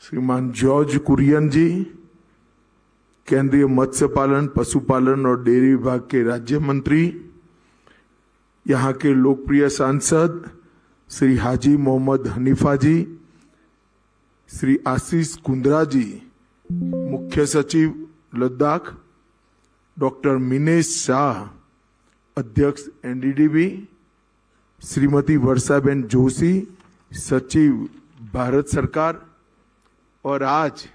श्रीमान जॉर्ज कुरियन जी, केंद्रीय मत्स्य पालन, पशुपालन और डेयरी विभाग के राज्य मंत्री, यहाँ के लोकप्रिय सांसद श्री हाजी मोहम्मद हनीफा जी, श्री आशीष कुंद्रा जी, मुख्य सचिव लद्दाख, डॉक्टर मिनेश शाह, अध्यक्ष एनडीडीबी, श्रीमती वर्षाबेन जोशी, सचिव भारत सरकार, और आज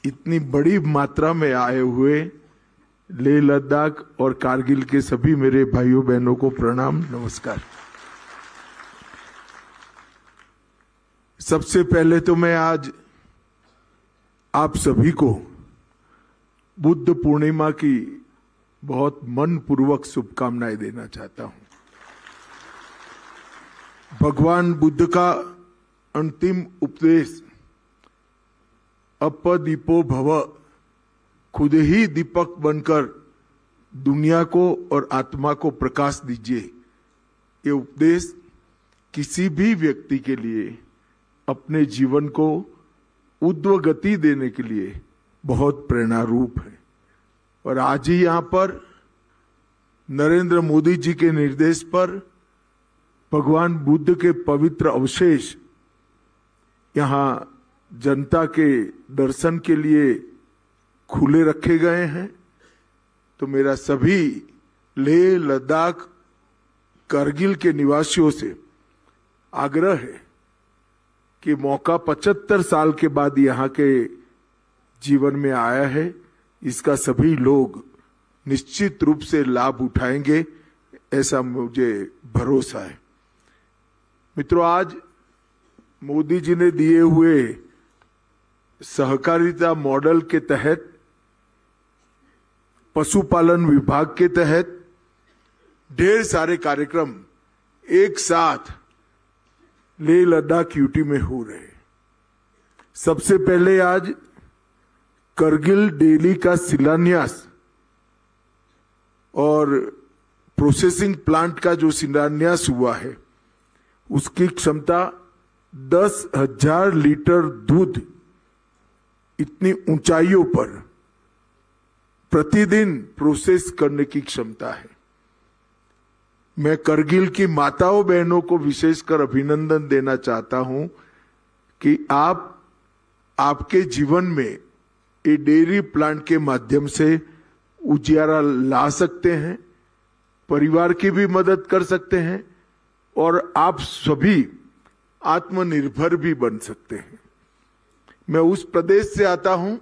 इतनी बड़ी मात्रा में आए हुए लेह लद्दाख और कारगिल के सभी मेरे भाइयों बहनों को प्रणाम, नमस्कार। सबसे पहले तो मैं आज आप सभी को बुद्ध पूर्णिमा की बहुत मनपूर्वक शुभकामनाएं देना चाहता हूं। भगवान बुद्ध का अंतिम उपदेश अपदीपो भव, खुद ही दीपक बनकर दुनिया को और आत्मा को प्रकाश दीजिए, ये उपदेश किसी भी व्यक्ति के लिए अपने जीवन को ऊर्ध्व गति देने के लिए बहुत प्रेरणा रूप है। और आज ही यहां पर नरेंद्र मोदी जी के निर्देश पर भगवान बुद्ध के पवित्र अवशेष यहां जनता के दर्शन के लिए खुले रखे गए हैं। तो मेरा सभी लेह लद्दाख कारगिल के निवासियों से आग्रह है कि मौका 75 साल के बाद यहाँ के जीवन में आया है, इसका सभी लोग निश्चित रूप से लाभ उठाएंगे, ऐसा मुझे भरोसा है। मित्रों, आज मोदी जी ने दिए हुए सहकारिता मॉडल के तहत पशुपालन विभाग के तहत ढेर सारे कार्यक्रम एक साथ लेह लद्दाख यूटी में हो रहे। सबसे पहले आज करगिल डेयरी का शिलान्यास और प्रोसेसिंग प्लांट का जो शिलान्यास हुआ है, उसकी क्षमता 10,000 लीटर दूध इतनी ऊंचाइयों पर प्रतिदिन प्रोसेस करने की क्षमता है। मैं करगिल की माताओं बहनों को विशेषकर अभिनंदन देना चाहता हूं कि आप आपके जीवन में ये डेयरी प्लांट के माध्यम से उजियारा ला सकते हैं, परिवार की भी मदद कर सकते हैं और आप सभी आत्मनिर्भर भी बन सकते हैं। मैं उस प्रदेश से आता हूं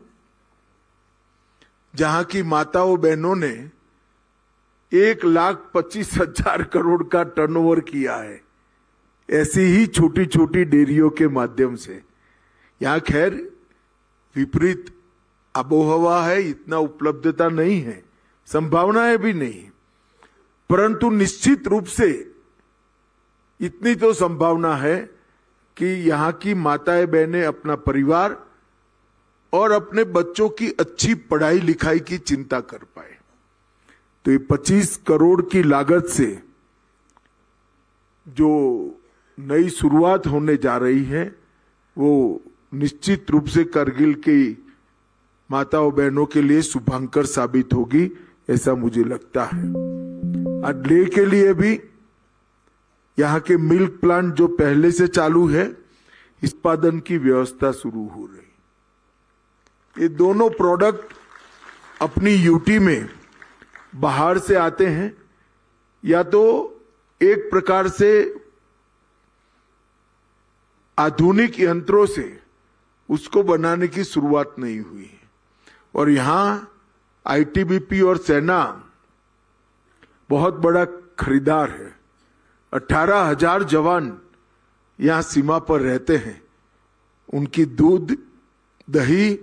जहां की माताओं बहनों ने 1,25,000 करोड़ का टर्नओवर किया है, ऐसी ही छोटी छोटी डेयरियों के माध्यम से। यहां खैर विपरीत आबोहवा है, इतना उपलब्धता नहीं है, संभावनाएं भी नहीं, परंतु निश्चित रूप से इतनी तो संभावना है कि यहाँ की माताएं बहनें अपना परिवार और अपने बच्चों की अच्छी पढ़ाई लिखाई की चिंता कर पाए। तो ये 25 करोड़ की लागत से जो नई शुरुआत होने जा रही है, वो निश्चित रूप से करगिल की माताओं बहनों के लिए शुभांकर साबित होगी, ऐसा मुझे लगता है। आज लेह के लिए भी यहाँ के मिल्क प्लांट जो पहले से चालू है, उत्पादन की व्यवस्था शुरू हो रही। ये दोनों प्रोडक्ट अपनी यूटी में बाहर से आते हैं, या तो एक प्रकार से आधुनिक यंत्रों से उसको बनाने की शुरुआत नहीं हुई है। और यहां आईटीबीपी और सेना बहुत बड़ा खरीदार है। 18,000 जवान यहां सीमा पर रहते हैं। उनकी दूध, दही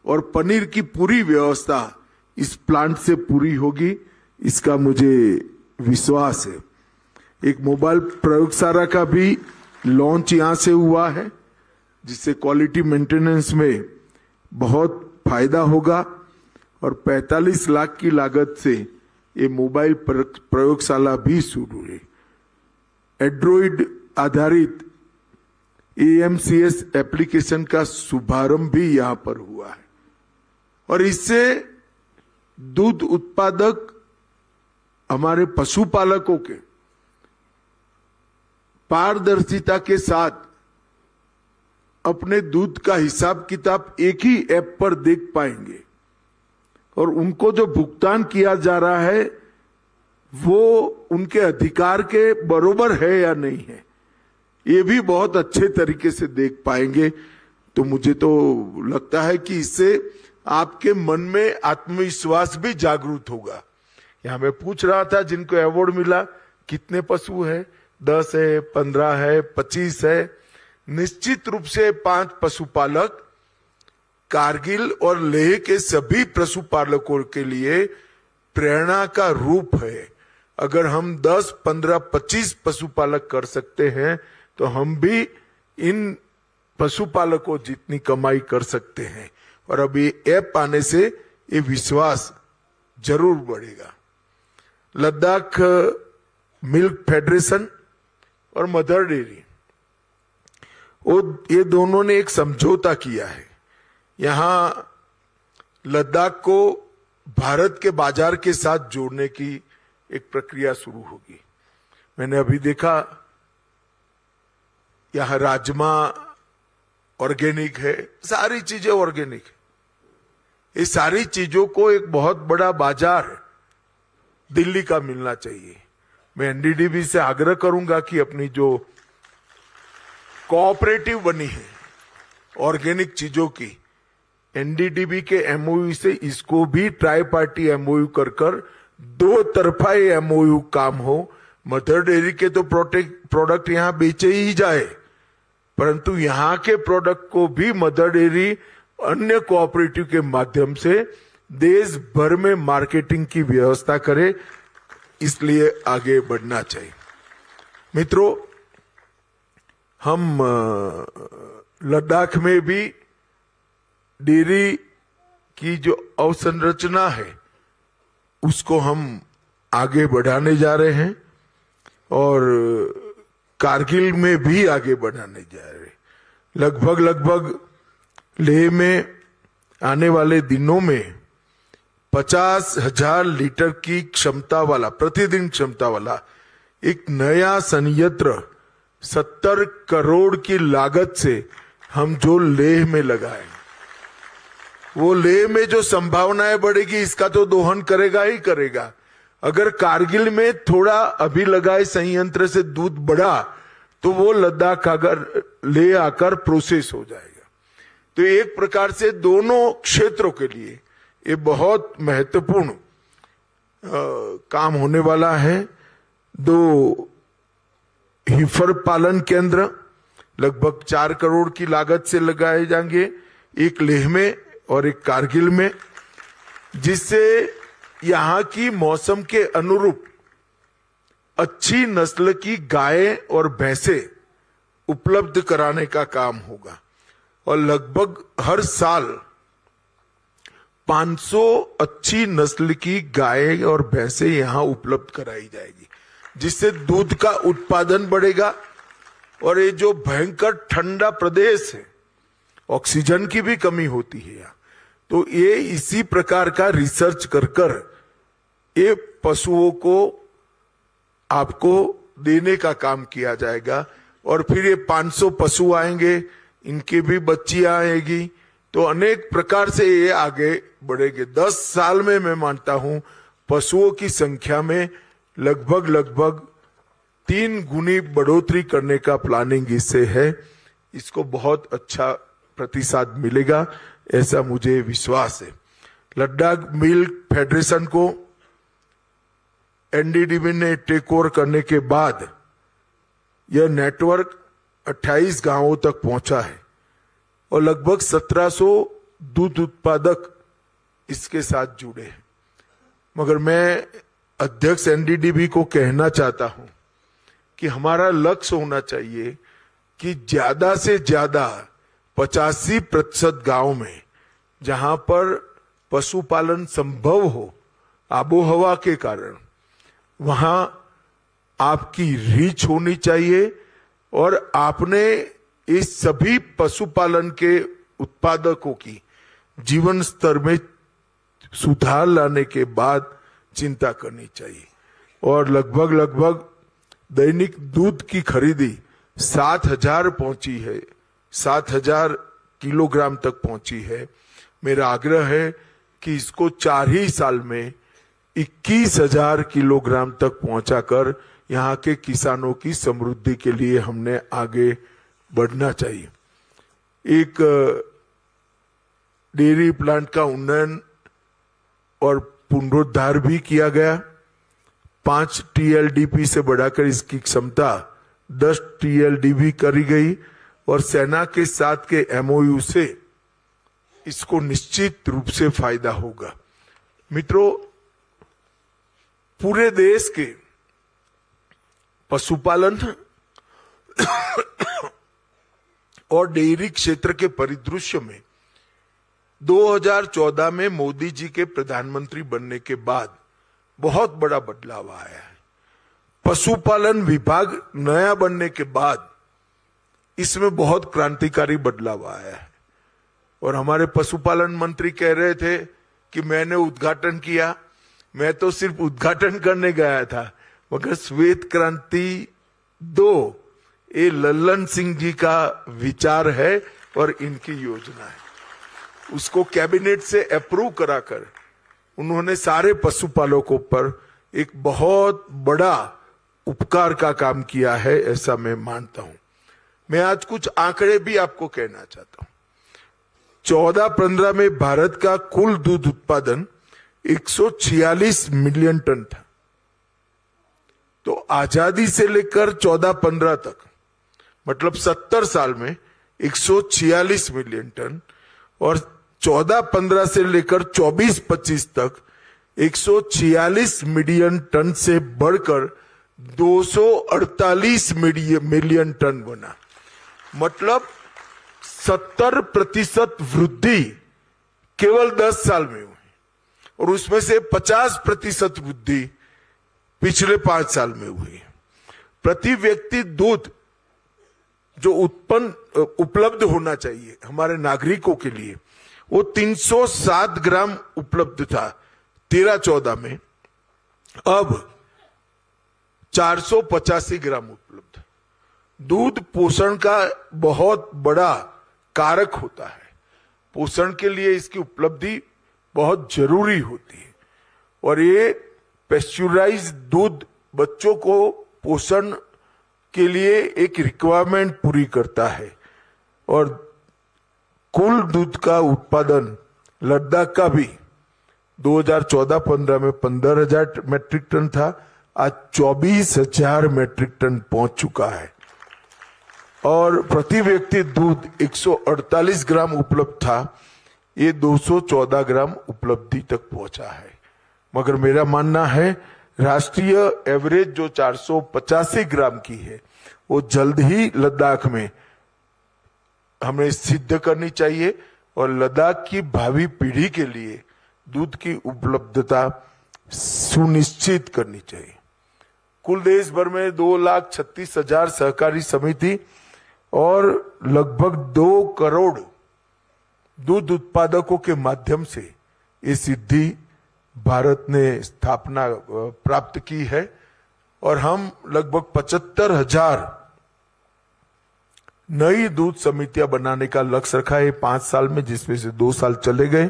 और पनीर की पूरी व्यवस्था इस प्लांट से पूरी होगी, इसका मुझे विश्वास है। एक मोबाइल प्रयोगशाला का भी लॉन्च यहां से हुआ है, जिससे क्वालिटी मेंटेनेंस में बहुत फायदा होगा। और 45 लाख की लागत से ये मोबाइल प्रयोगशाला भी शुरू है। एंड्रॉइड आधारित AMCS एप्लीकेशन का शुभारंभ भी यहां पर हुआ है और इससे दूध उत्पादक हमारे पशुपालकों के पारदर्शिता के साथ अपने दूध का हिसाब किताब एक ही ऐप पर देख पाएंगे और उनको जो भुगतान किया जा रहा है वो उनके अधिकार के बरोबर है या नहीं है, ये भी बहुत अच्छे तरीके से देख पाएंगे। तो मुझे तो लगता है कि इससे आपके मन में आत्मविश्वास भी जागरूक होगा। यहां मैं पूछ रहा था जिनको अवार्ड मिला कितने पशु है, 10 है, 15 है, 25 है। निश्चित रूप से 5 पशुपालक कारगिल और लेह के सभी पशुपालकों के लिए प्रेरणा का रूप है। अगर हम 10, 15, 25 पशुपालक कर सकते हैं तो हम भी इन पशुपालकों जितनी कमाई कर सकते हैं और अब ये ऐप आने से ये विश्वास जरूर बढ़ेगा। लद्दाख मिल्क फेडरेशन और मदर डेयरी ये दोनों ने एक समझौता किया है। यहां लद्दाख को भारत के बाजार के साथ जोड़ने की एक प्रक्रिया शुरू होगी। मैंने अभी देखा यहां राजमा ऑर्गेनिक है, सारी चीजें ऑर्गेनिक है। ये सारी चीजों को एक बहुत बड़ा बाजार दिल्ली का मिलना चाहिए। मैं एनडीडीबी से आग्रह करूंगा कि अपनी जो कोऑपरेटिव बनी है ऑर्गेनिक चीजों की, एनडीडीबी के एमओयू से इसको भी ट्राई पार्टी एमओयू कर 2 तरफा एमओयू काम हो। मदर डेयरी के तो प्रोडक्ट यहां बेचे ही जाए, परंतु यहां के प्रोडक्ट को भी मदर डेयरी अन्य कोऑपरेटिव के माध्यम से देश भर में मार्केटिंग की व्यवस्था करे, इसलिए आगे बढ़ना चाहिए। मित्रों, हम लद्दाख में भी डेयरी की जो अवसंरचना है उसको हम आगे बढ़ाने जा रहे हैं और कारगिल में भी आगे बढ़ाने जा रहे हैं। लगभग लेह में आने वाले दिनों में 50,000 लीटर की क्षमता वाला, प्रतिदिन क्षमता वाला एक नया संयंत्र 70 करोड़ की लागत से हम जो लेह में लगाए, वो लेह में जो संभावनाएं बढ़ेगी इसका तो दोहन करेगा ही करेगा। अगर कारगिल में थोड़ा अभी लगाए संयंत्र से दूध बढ़ा तो वो लद्दाख अगर ले आकर प्रोसेस हो जाएगा। तो एक प्रकार से दोनों क्षेत्रों के लिए ये बहुत महत्वपूर्ण काम होने वाला है। 2 हिफर पालन केंद्र लगभग 4 करोड़ की लागत से लगाए जाएंगे, एक लेह में और एक कारगिल में, जिससे यहां की मौसम के अनुरूप अच्छी नस्ल की गायें और भैंसें उपलब्ध कराने का काम होगा और लगभग हर साल 500 अच्छी नस्ल की गायें और भैंसें यहां उपलब्ध कराई जाएगी, जिससे दूध का उत्पादन बढ़ेगा। और ये जो भयंकर ठंडा प्रदेश है, ऑक्सीजन की भी कमी होती है यहाँ, तो ये इसी प्रकार का रिसर्च कर ये पशुओं को आपको देने का काम किया जाएगा। और फिर ये 500 पशु आएंगे, इनकी भी बच्चियां आएगी, तो अनेक प्रकार से ये आगे बढ़ेंगे। 10 साल में मैं मानता हूं पशुओं की संख्या में लगभग 3 गुनी बढ़ोतरी करने का प्लानिंग इससे है। इसको बहुत अच्छा प्रतिसाद मिलेगा, ऐसा मुझे विश्वास है। लद्दाख मिल्क फेडरेशन को एनडीडीबी ने टेक ओवर करने के बाद यह नेटवर्क 28 गांवों तक पहुंचा है और लगभग 1700 दूध उत्पादक इसके साथ जुड़े हैं। मगर मैं अध्यक्ष एनडीडीबी को कहना चाहता हूं कि हमारा लक्ष्य होना चाहिए कि ज्यादा से ज्यादा 85% गांव में जहां पर पशुपालन संभव हो आबोहवा के कारण, वहां आपकी रीच होनी चाहिए और आपने इस सभी पशुपालन के उत्पादकों की जीवन स्तर में सुधार लाने के बाद चिंता करनी चाहिए। और लगभग दैनिक दूध की खरीदी 7,000 पहुंची है, 7,000 किलोग्राम तक पहुंची है। मेरा आग्रह है कि इसको 4 ही साल में 21,000 किलोग्राम तक पहुंचाकर यहाँ के किसानों की समृद्धि के लिए हमने आगे बढ़ना चाहिए। एक डेयरी प्लांट का उन्नयन और पुनरुद्धार भी किया गया। 5 TLDP से बढ़ाकर इसकी क्षमता 10 TLDP करी गई और सेना के साथ के MOU से इसको निश्चित रूप से फायदा होगा। मित्रों, पूरे देश के पशुपालन और डेयरी क्षेत्र के परिदृश्य में 2014 में मोदी जी के प्रधानमंत्री बनने के बाद बहुत बड़ा बदलाव आया है। पशुपालन विभाग नया बनने के बाद इसमें बहुत क्रांतिकारी बदलाव आया है। और हमारे पशुपालन मंत्री कह रहे थे कि मैंने उद्घाटन किया। मैं तो सिर्फ उद्घाटन करने गया था, मगर श्वेत क्रांति 2 ये लल्लन सिंह जी का विचार है और इनकी योजना है। उसको कैबिनेट से अप्रूव कराकर उन्होंने सारे पशुपालकों पर एक बहुत बड़ा उपकार का काम किया है, ऐसा मैं मानता हूं। मैं आज कुछ आंकड़े भी आपको कहना चाहता हूं। 14-15 में भारत का कुल दूध उत्पादन 146 मिलियन टन था। तो आजादी से लेकर 14-15 तक, मतलब 70 साल में 146 मिलियन टन, और 14-15 से लेकर 24-25 तक 146 मिलियन टन से बढ़कर 248 मिलियन टन बना। मतलब 70% वृद्धि केवल 10 साल में हुई, और उसमें से 50% वृद्धि पिछले 5 साल में हुई। प्रति व्यक्ति दूध जो उपलब्ध होना चाहिए हमारे नागरिकों के लिए, वो 307 ग्राम उपलब्ध था 13-14 में, अब 485 ग्राम उपलब्ध। दूध पोषण का बहुत बड़ा कारक होता है। पोषण के लिए इसकी उपलब्धि बहुत जरूरी होती है, और ये पेस्चुराइज दूध बच्चों को पोषण के लिए एक रिक्वायरमेंट पूरी करता है। और कुल दूध का उत्पादन लद्दाख का भी 2014-15 में 15,000 मेट्रिक टन था, आज 24,000 मेट्रिक टन पहुंच चुका है। और प्रति व्यक्ति दूध 148 ग्राम उपलब्ध था, ये 214 ग्राम उपलब्धि तक पहुंचा है। मगर मेरा मानना है राष्ट्रीय एवरेज जो 485 ग्राम की है, वो जल्द ही लद्दाख में हमें सिद्ध करनी चाहिए, और लद्दाख की भावी पीढ़ी के लिए दूध की उपलब्धता सुनिश्चित करनी चाहिए। कुल देश भर में 2,36,000 सहकारी समिति और लगभग 2 करोड़ दूध उत्पादकों के माध्यम से ये सिद्धि भारत ने स्थापना प्राप्त की है। और हम लगभग 75,000 नई दूध समितियां बनाने का लक्ष्य रखा है 5 साल में, जिसमें से 2 साल चले गए,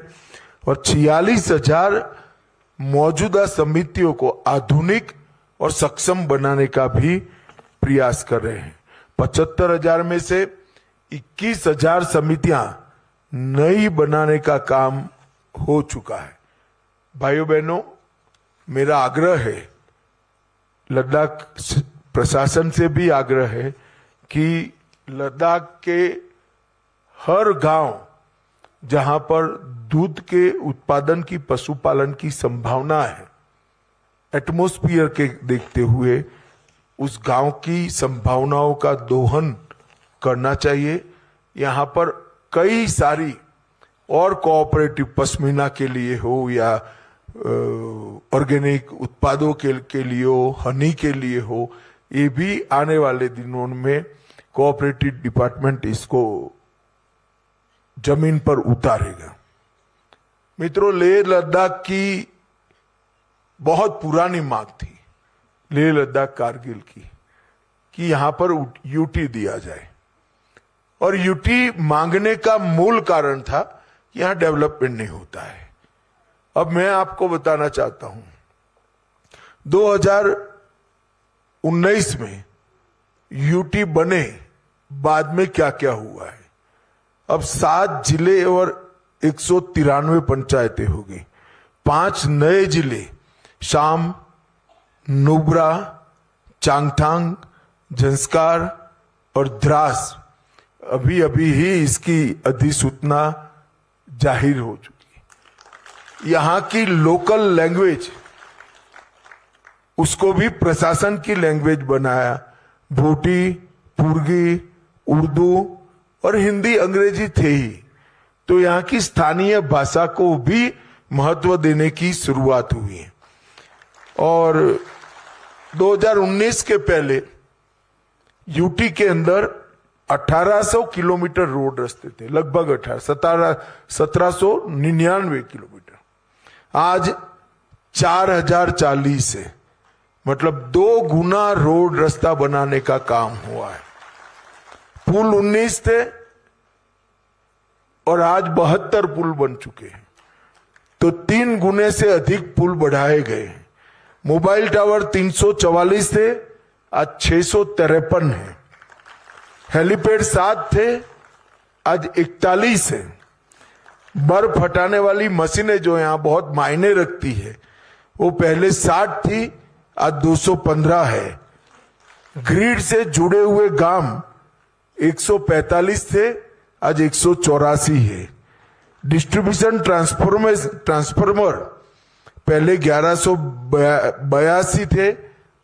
और 46,000 मौजूदा समितियों को आधुनिक और सक्षम बनाने का भी प्रयास कर रहे हैं। 75,000 में से 21,000 समितियां नई बनाने का काम हो चुका है। भाइयों बहनों, मेरा आग्रह है, लद्दाख प्रशासन से भी आग्रह है कि लद्दाख के हर गांव जहां पर दूध के उत्पादन की, पशुपालन की संभावना है, एटमॉस्फेयर के देखते हुए उस गांव की संभावनाओं का दोहन करना चाहिए। यहां पर कई सारी और कोऑपरेटिव, पश्मीना के लिए हो या ऑर्गेनिक उत्पादों के लिए हो, हनी के लिए हो, ये भी आने वाले दिनों में कोऑपरेटिव डिपार्टमेंट इसको जमीन पर उतारेगा। मित्रों, लेह लद्दाख की बहुत पुरानी मांग थी, लेह लद्दाख कारगिल की, कि यहां पर यूटी दिया जाए। और यूटी मांगने का मूल कारण था कि यहां डेवलपमेंट नहीं होता है। अब मैं आपको बताना चाहता हूं, 2019 में यूटी बने बाद में क्या क्या हुआ है। अब 7 जिले और 193 पंचायतें हो गई। 5 नए जिले शाम, नुब्रा, चांगथांग, झंस्कार और द्रास, अभी अभी ही इसकी अधिसूचना जाहिर हो चुकी है। यहां की लोकल लैंग्वेज, उसको भी प्रशासन की लैंग्वेज बनाया। भोटी, पुर्गी, उर्दू और हिंदी अंग्रेजी थे ही, तो यहां की स्थानीय भाषा को भी महत्व देने की शुरुआत हुई है। और 2019 के पहले यूटी के अंदर 1800 किलोमीटर रोड रास्ते थे, लगभग 1799 किलोमीटर। आज 4040 है, मतलब 2 गुना रोड रास्ता बनाने का काम हुआ है। पुल 19 थे और आज 72 पुल बन चुके हैं, तो 3 गुने से अधिक पुल बढ़ाए गए हैं। मोबाइल टावर 344 थे, आज 653 है। हेलीपैड 7 थे, आज 41 है। बर्फ हटाने वाली मशीनें जो यहां बहुत मायने रखती है, वो पहले 60 थी, आज 215 है। ग्रिड से जुड़े हुए गांव 145 थे, आज 184 है। डिस्ट्रीब्यूशन ट्रांसफार्मर पहले 1182 थे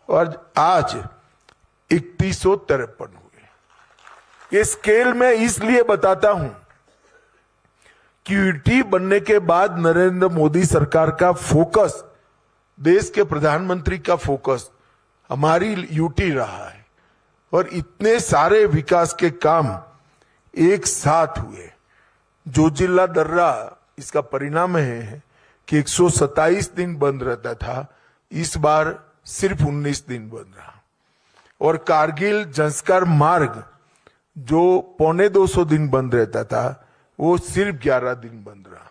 और आज 3153 हुए। ये स्केल में इसलिए बताता हूं कि यूटी बनने के बाद नरेंद्र मोदी सरकार का फोकस, देश के प्रधानमंत्री का फोकस हमारी यूटी रहा है। और इतने सारे विकास के काम एक साथ हुए। जोजिला दर्रा इसका परिणाम है कि 127 दिन बंद रहता था, इस बार सिर्फ 19 दिन बंद रहा। और कारगिल झंस्कार मार्ग जो 225 दिन बंद रहता था, वो सिर्फ 11 दिन बंद रहा।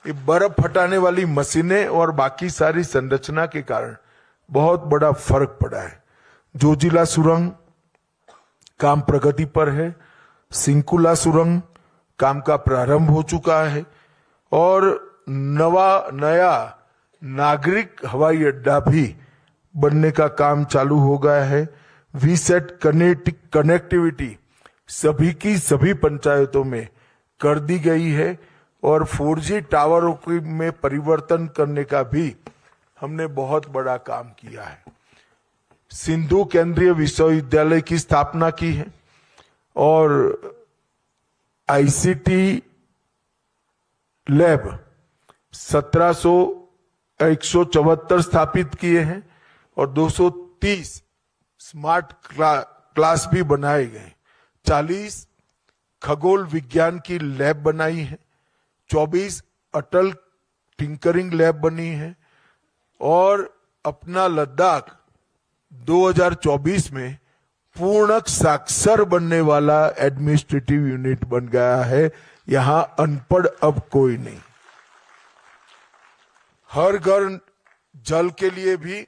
ये बर्फ हटाने वाली मशीनें और बाकी सारी संरचना के कारण बहुत बड़ा फर्क पड़ा है। जोजिला सुरंग काम प्रगति पर है, सिंकुला सुरंग काम का प्रारंभ हो चुका है और नया नागरिक हवाई अड्डा भी बनने का काम चालू हो गया है। वीसेट कनेक्टिविटी सभी की सभी पंचायतों में कर दी गई है और 4G टावरों में परिवर्तन करने का भी हमने बहुत बड़ा काम किया है। सिंधु केंद्रीय विश्वविद्यालय की स्थापना की है और ICT लैब 174 स्थापित किए हैं और 230 स्मार्ट क्लास भी बनाए गए। 40 खगोल विज्ञान की लैब बनाई है, 24 अटल टिंकरिंग लैब बनी है और अपना लद्दाख 2024 में पूर्ण साक्षर बनने वाला एडमिनिस्ट्रेटिव यूनिट बन गया है। यहां अनपढ़ अब कोई नहीं। हर घर जल के लिए भी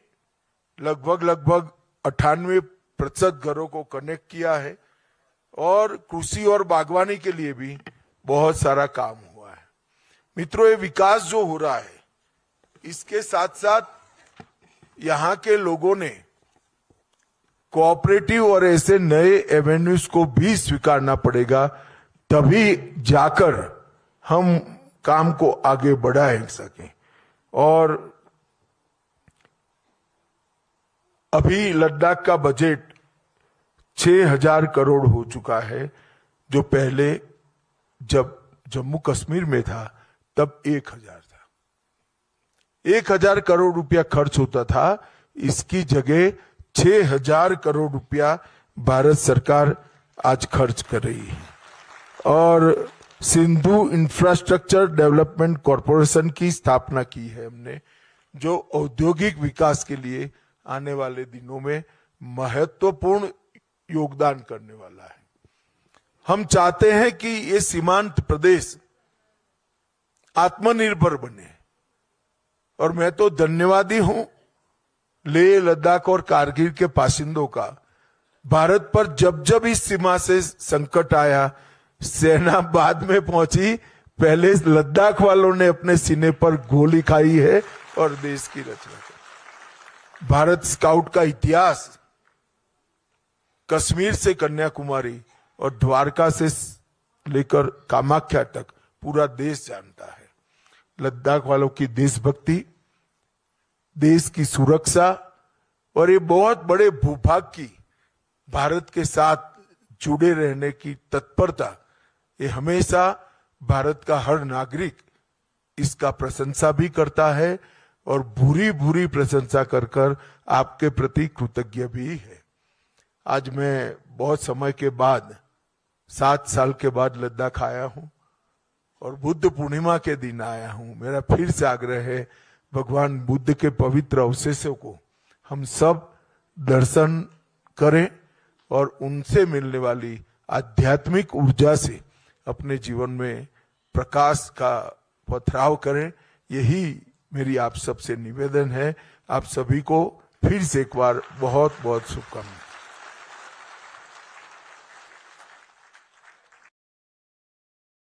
लगभग 98% घरों को कनेक्ट किया है और कृषि और बागवानी के लिए भी बहुत सारा काम हुआ है। मित्रों, ये विकास जो हो रहा है, इसके साथ साथ यहां के लोगों ने कोऑपरेटिव और ऐसे नए एवेन्यूज को भी स्वीकारना पड़ेगा, तभी जाकर हम काम को आगे बढ़ा सकें। और अभी लद्दाख का बजट 6000 करोड़ हो चुका है, जो पहले जब जम्मू कश्मीर में था तब 1000 था। 1000 करोड़ रुपया खर्च होता था, इसकी जगह 6000 करोड़ रुपया भारत सरकार आज खर्च कर रही है। और सिंधु इंफ्रास्ट्रक्चर डेवलपमेंट कॉरपोरेशन की स्थापना की है हमने, जो औद्योगिक विकास के लिए आने वाले दिनों में महत्वपूर्ण योगदान करने वाला है। हम चाहते हैं कि ये सीमांत प्रदेश आत्मनिर्भर बने, और मैं तो धन्यवादी हूं लेह, लद्दाख और कारगिल के बाशिंदों का। भारत पर जब जब इस सीमा से संकट आया, सेना बाद में पहुंची, पहले लद्दाख वालों ने अपने सीने पर गोली खाई है और देश की रचना की। भारत स्काउट का इतिहास कश्मीर से कन्याकुमारी और द्वारका से लेकर कामाख्या तक पूरा देश जानता है। लद्दाख वालों की देशभक्ति, देश की सुरक्षा और ये बहुत बड़े भूभाग की भारत के साथ जुड़े रहने की तत्परता, ये हमेशा भारत का हर नागरिक इसका प्रशंसा भी करता है और भूरी भूरी प्रशंसा कर कर आपके प्रति कृतज्ञ भी है। आज मैं बहुत समय के बाद, 7 साल के बाद लद्दाख आया हूं और बुद्ध पूर्णिमा के दिन आया हूं। मेरा फिर से आग्रह है, भगवान बुद्ध के पवित्र अवशेषों को हम सब दर्शन करें और उनसे मिलने वाली आध्यात्मिक ऊर्जा से अपने जीवन में प्रकाश का पथराव करें। यही मेरी आप सबसे निवेदन है। आप सभी को फिर से एक बार बहुत बहुत शुभकामनाएं।